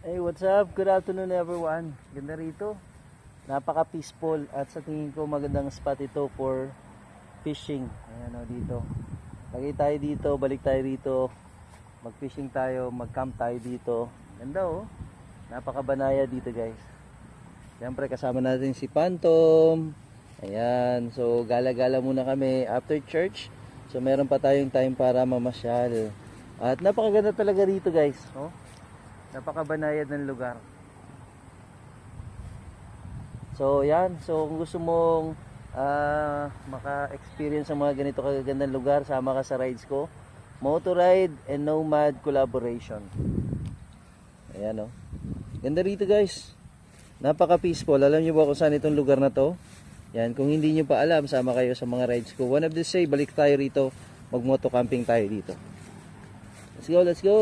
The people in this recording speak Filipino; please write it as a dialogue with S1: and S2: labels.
S1: Hey, what's up? Good afternoon everyone. Ganda rito. Napaka-peaceful at sa tingin ko magandang spot ito for fishing. Ayan o dito. Lagay tayo dito, balik tayo dito. Mag-fishing tayo, mag-camp tayo dito. Ganda oh. Napaka-banaya dito guys. Siyempre kasama natin si Phantom. Ayan. So gala-gala muna kami after church. So meron pa tayong time para mamasyal. At napakaganda talaga rito guys. Oh. Napakabanayad ng lugar. So yan, so kung gusto mong maka-experience ng mga ganito kagagandang lugar, sama ka sa rides ko. Motoride and Nomad collaboration. Ayan o. Ganda rito guys. Napaka-peaceful. Alam niyo ba kung saan itong lugar na to? Yan, kung hindi niyo pa alam, sama kayo sa mga rides ko. One of the say, balik tayo rito. Mag-moto camping tayo dito. Let's go, let's go!